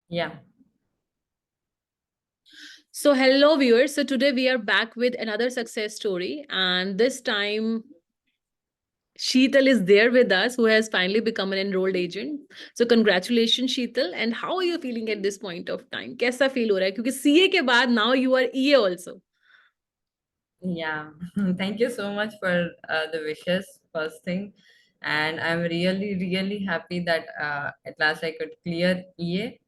Yeah. So, hello, viewers. So, today we are back with another success story, and this time Sheetal is there with us, who has finally become an enrolled agent. So, congratulations, Sheetal. And how are you feeling at this point of time? कैसा feel हो रहा है? क्योंकि CA के बाद now you are EA also. Yeah. Thank you so much for the wishes, first thing. And I'm really, really happy that at last I could clear EA,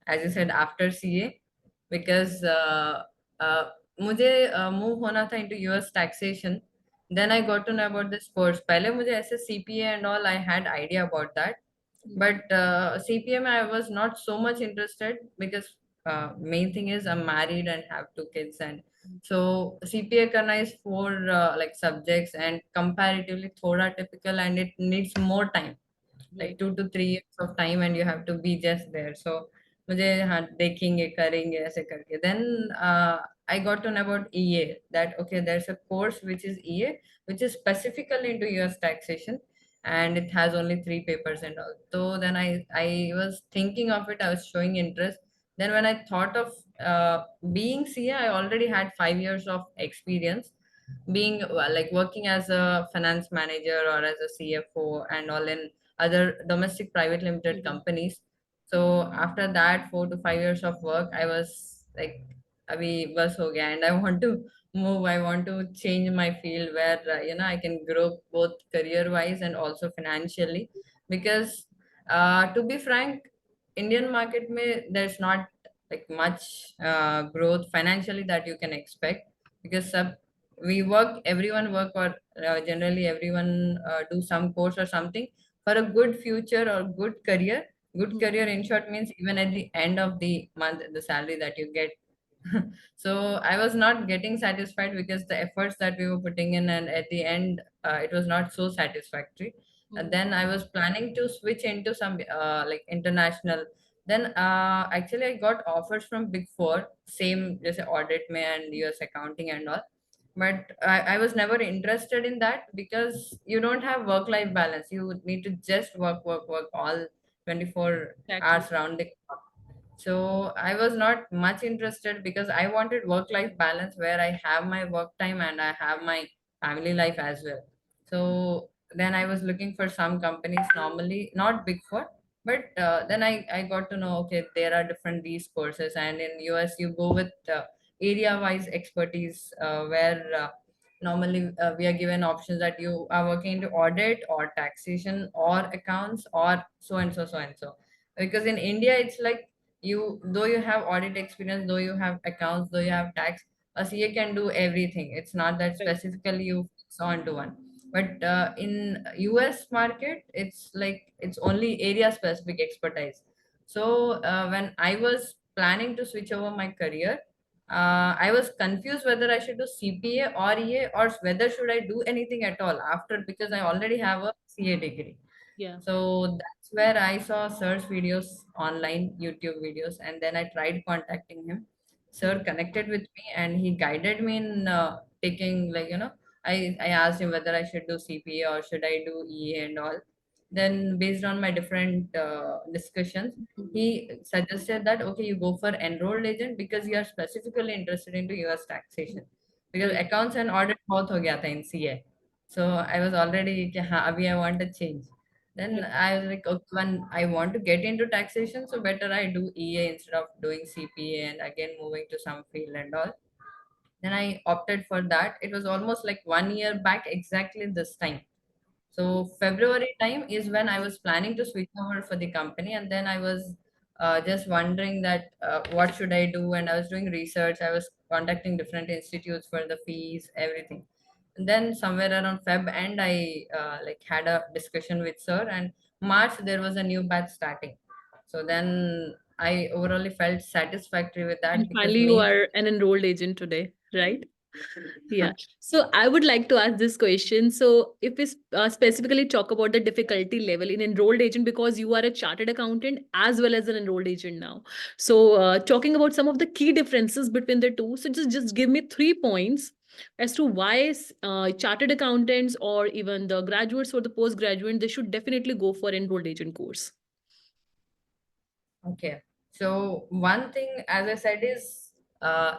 as you said, after CA, because uh, मुझे move होना था into US taxation. Then I got to know about this course. पहले मुझे ऐसे CPA and all, I had idea about that. But CPM, I was not so much interested because main thing is I'm married and have two kids, and so CPA karna is four like subjects and comparatively thoda typical, and it needs more time, like Right. 2 to 3 years of time, and you have to be just there. So मुझे हाँ देखेंगे करेंगे ऐसे करके then I got to know about EA, that okay, there's a course which is EA, which is specifically into US taxation, and it has only 3 papers and all. So then I was thinking of it, I was showing interest. Then when I thought of being CA, I already had 5 years of experience being like working as a finance manager or as a CFO and all in other domestic private limited Mhm. companies. So after that 4 to 5 years of work, I was like, abhi bas ho gaya, and I want to move. I want to change my field where I can grow both career wise and also financially. Because to be frank, Indian market mein there's not like much growth financially that you can expect, because we work, everyone work, or generally everyone do some course or something for a good future or good career. Good Mhm. career in short means even at the end of the month the salary that you get. So I was not getting satisfied because the efforts that we were putting in, and at the end it was not so satisfactory. And Mhm. then I was planning to switch into some like international. Then actually I got offers from big four, same just audit me and US accounting and all. But I was never interested in that because you don't have work life balance. You need to just work all 24 Exactly. hours round the clock. So I was not much interested because I wanted work life balance where I have my work time and I have my family life as well. So then I was looking for some companies, normally not big four, but then I got to know, okay, there are different these courses, and in US you go with area wise expertise, where normally we are given options that you are working into audit or taxation or accounts or so and so, so and so. Because in India it's like, you though you have audit experience, though you have accounts, though you have tax, a CA can do everything. It's not that Right. specifically you fix on to one. But in US market, it's like it's only area specific expertise. So when I was planning to switch over my career, I was confused whether I should do CPA or EA, or whether should I do anything at all after, because I already have a CA degree. Yeah. So that's where I saw Sir's videos online, YouTube videos, and then I tried contacting him. Sir Mhm. connected with me and he guided me in taking, like, I asked him whether I should do CPA or should I do EA and all. Then, based on my different discussions, he suggested that okay, you go for enrolled agent because you are specifically interested into US taxation. Because Right. accounts and audit both ho gaya tha in CA. So I was already कि हाँ अभी I want to change. Then Right. I was like, okay, when I want to get into taxation, so better I do EA instead of doing CPA and again moving to some field and all. Then I opted for that. It was almost like 1 year back, exactly this time. So February time is when I was planning to switch over for the company, and then I was just wondering that what should I do, and I was doing research. I was contacting different institutes for the fees, everything. And then somewhere around Feb end, I like had a discussion with sir, and March there was a new batch starting. So then I overall felt satisfactory with And that, because finally, you main are an enrolled agent today, right? Yeah. So I would like to ask this question. So if we specifically talk about the difficulty level in enrolled agent, because you are a chartered accountant as well as an enrolled agent now. So talking about some of the key differences between the two. So just give me 3 points as to why chartered accountants or even the graduates or the postgraduate, they should definitely go for enrolled agent course. Okay. So one thing, as I said, is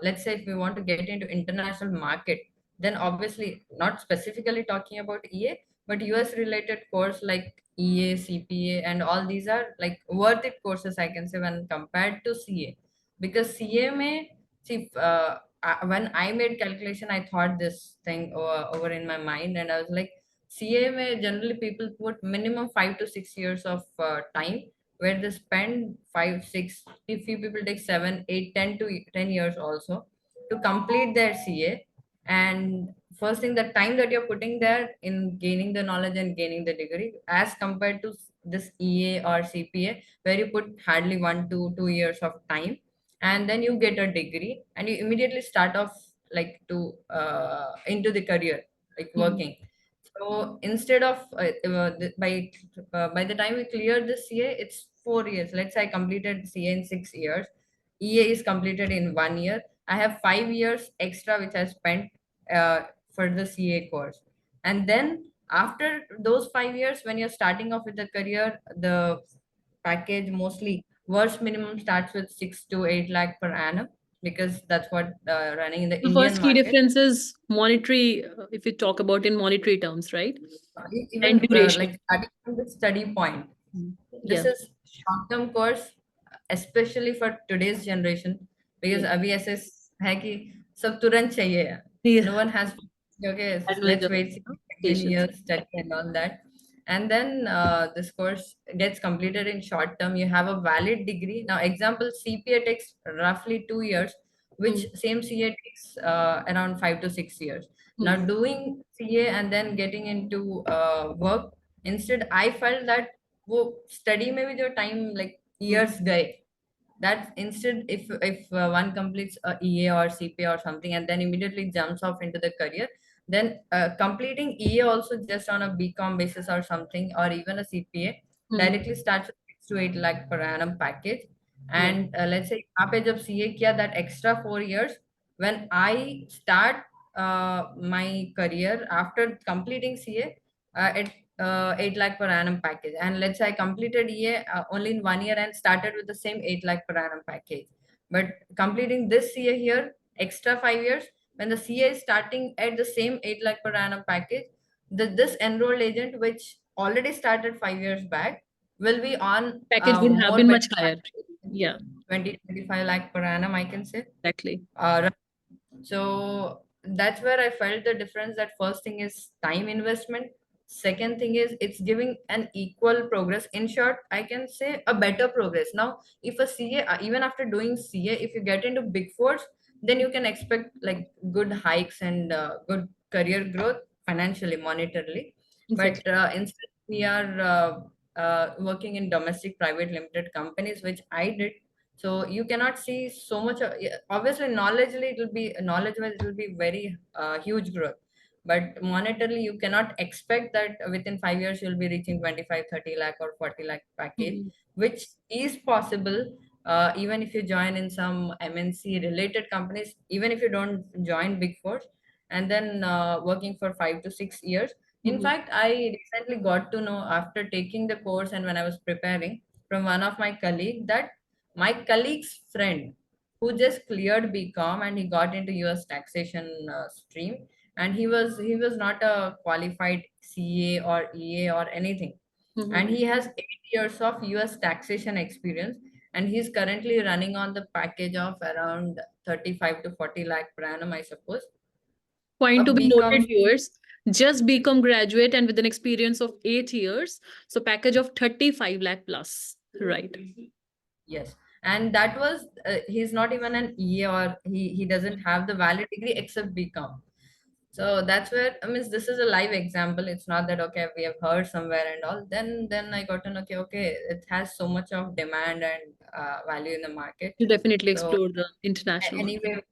let's say if we want to get into international market, then obviously not specifically talking about EA, but US related course like EA, CPA, and all these are like worth it courses, I can say, when compared to CA, because CA may see when I made calculation, I thought this thing over in my mind, and I was like, CA may generally people put minimum 5 to 6 years of time, where they spend 5 6, if few people take 7 8 10 to 10 years also to complete their CA. And first thing, the time that you're putting there in gaining the knowledge and gaining the degree, as compared to this EA or CPA, where you put hardly 1 to 2 years of time, and then you get a degree and you immediately start off like to into the career, like Mhm. working. So instead of by the time we clear the CA, it's 4 years. Let's say I completed CA in 6 years. EA is completed in 1 year. I have 5 years extra which I spent for the CA course. And then after those 5 years, when you're starting off with the career, the package mostly worst minimum starts with 6 to 8 lakh per annum, because that's what running in the The Indian first key market. difference is monetary, if you talk about in monetary terms, right? And Even duration. like starting from the study point, Mm. this Yeah. is short term course, especially for today's generation, because Yeah. अभी ऐसे है कि सब तुरंत चाहिए. No Yeah. one has, okay, That will let's the wait 10 patience. years study and all that. And then this course gets completed in short term. You have a valid degree. Now example, CPA takes roughly 2 years, which Mm. same CA takes around 5 to 6 years. Now Mhm. doing CA and then getting into work, instead I felt that वो study में भी जो time like Mhm. years गए, that instead if one completes a EA or CPA or something and then immediately jumps off into the career, then completing EA also just on a BCom basis or something, or even a CPA, Mhm. directly starts with 6 to 8 lakh per annum package. Yeah. And let's say यहाँ पे जब CA किया, that extra 4 years, when I start my career after completing CA, it 8 lakh per annum package. And let's say I completed EA only in 1 year and started with the same 8 lakh per annum package. But completing this CA here, extra 5 years, when the CA is starting at the same 8 lakh per annum package, this enrolled agent, which already started 5 years back, will be on Package would have more been better much higher. package, Yeah, 20 to 25 lakh per annum, I can say. exactly. Right. So that's where I felt the difference, that first thing is time investment, second thing is it's giving an equal progress. In short, I can say a better progress. Now if a CA, even after doing CA, if you get into big fours, then you can expect like good hikes and good career growth, financially, monetarily. But Exactly. instead we are working in domestic private limited companies, which I did. So you cannot see so much yeah, obviously knowledgeably it will be knowledge wise it will be very huge growth, but monetarily you cannot expect that within 5 years you'll be reaching 25 30 lakh or 40 lakh package, Mhm. which is possible even if you join in some MNC related companies, even if you don't join big four, and then working for 5 to 6 years. In Mhm. fact, I recently got to know after taking the course and when I was preparing, from one of my colleague, that my colleague's friend who just cleared BCom and he got into US taxation stream, and he was not a qualified CA or EA or anything, and Mhm. he has 8 years of US taxation experience, and he's currently running on the package of around 35 to 40 lakh per annum, I suppose. A Point to be BCom. noted, viewers. Just become graduate and with an experience of 8 years. So package of 35 lakh plus. Right. Yes, and that was he's not even an EA, or he doesn't have the valid degree except BCom. So that's where I mean this is a live example. It's not that okay we have heard somewhere and all. Then I got to know okay, it has so much of demand and value in the market. You definitely So explore the international market. anyway,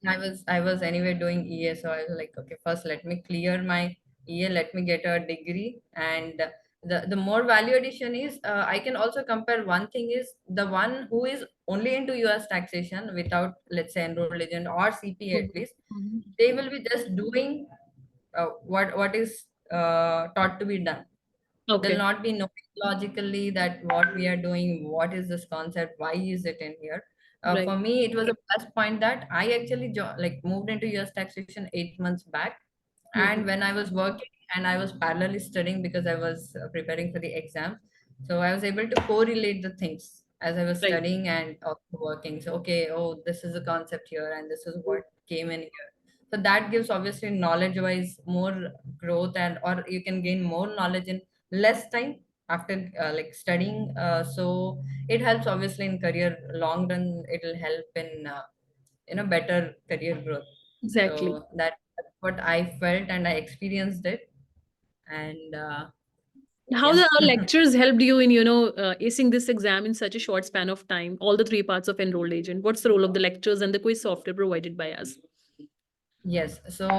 I was anyway doing EA, so I was like, okay, first let me clear my EA, let me get a degree, and the more value addition is I can also compare. One thing is the one who is only into US taxation without, let's say, enrolled agent or CPA at Mhm. least, Mhm. they will be just doing what is taught to be done. They'll Okay. not be knowing logically that what we are doing, what is this concept, why is it in here. Right. For me, it was a plus point that I actually like moved into US taxation 8 months back. And Mhm. when I was working and I was parallelly studying because I was preparing for the exam, so I was able to correlate the things as I was Right. studying and also working. So, okay, oh, this is a concept here, and this is what came in here. So that gives obviously knowledge-wise more growth, and or you can gain more knowledge in less time after like studying. So it helps obviously in career long run. It will help in better career growth. Exactly. So that's what I felt and I experienced it. And How yeah. the our lectures helped you in, acing this exam in such a short span of time? All the three parts of enrolled agent. What's the role of the lectures and the quiz software provided by us? Yes. So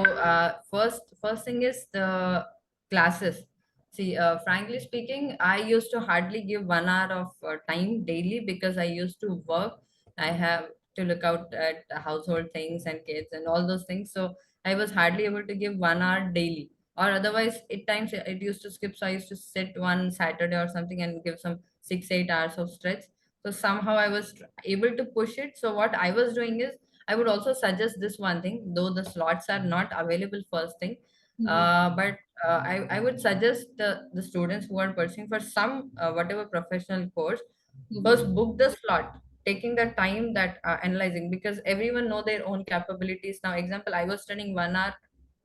first thing is the classes. See, frankly speaking, I used to hardly give 1 hour of time daily because I used to work. I have to look out at the household things and kids and all those things. So I was hardly able to give 1 hour daily. Or otherwise, at times it used to skip. So I used to sit one Saturday or something and give some 6 8 hours of stretch. So somehow I was able to push it. So what I was doing is I would also suggest this one thing, though the slots are not available first thing, Mhm. but I would suggest the students who are pursuing for some whatever professional course, Mhm. first book the slot, taking the time that analyzing because everyone know their own capabilities. Now, example, I was studying 1 hour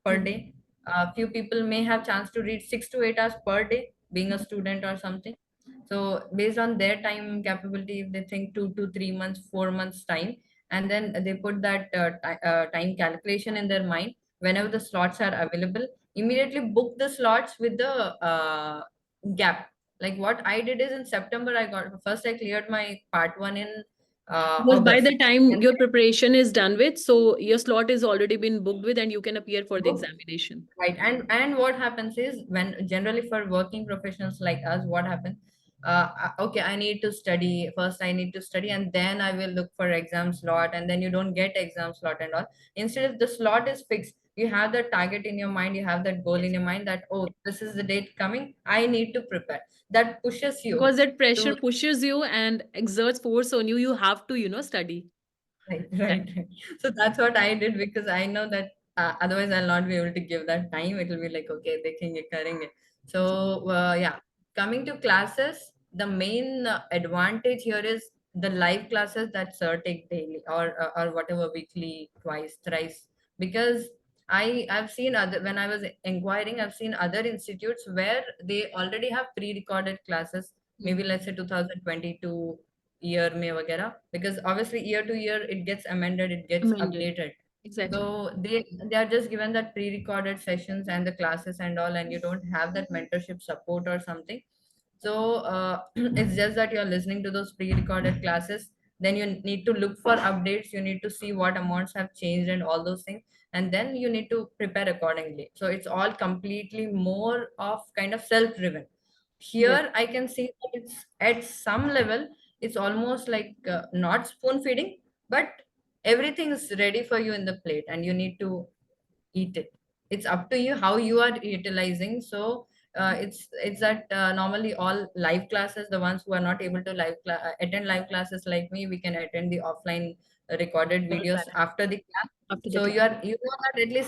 per Mhm. day. Few people may have chance to read 6 to 8 hours per day, being a student or something. So based on their time capability, if they think 2 to 3 months, 4 months time, and then they put that time calculation in their mind, whenever the slots are available, immediately book the slots with the gap. Like what I did is in September, I got first I cleared my part one in Because by August. the time your preparation is done with, so your slot is already been booked with, and you can appear for the Book. examination. Right. And what happens is when generally for working professionals like us, what happens? Okay, I need to study first. I need to study, and then I will look for exam slot, and then you don't get exam slot and all. Instead, if the slot is fixed, you have the target in your mind, you have that goal in Yes. your mind that oh, this is the date coming. I need to prepare. That pushes you Because that pressure to pushes you and exerts force on you. You have to, study. right, Right. right. So that's what I did because I know that otherwise I'll not be able to give that time. It will be like, okay, देखेंगे करेंगे. So yeah, coming to classes, the main advantage here is the live classes that sir take daily or whatever weekly, twice, thrice. Because I've seen other when I was inquiring, I've seen other institutes where they already have pre-recorded classes. Maybe Mhm. let's say 2022 year में वगैरह because obviously year to year it gets amended, it gets Amended. updated. So Exactly. they are just given that pre-recorded sessions and the classes and all, and you don't have that mentorship support or something. So it's just that you're listening to those pre-recorded classes, then you need to look for updates, you need to see what amounts have changed and all those things, and then you need to prepare accordingly. So it's all completely more of kind of self-driven. Yes. Here I can see that it's at some level it's almost like not spoon feeding, but everything is ready for you in the plate and you need to eat it. It's up to you how you are utilizing. So it's that normally all live classes, the ones who are not able to attend live classes like me, we can attend the offline recorded Better videos plan after the class. after the So class. you know that at least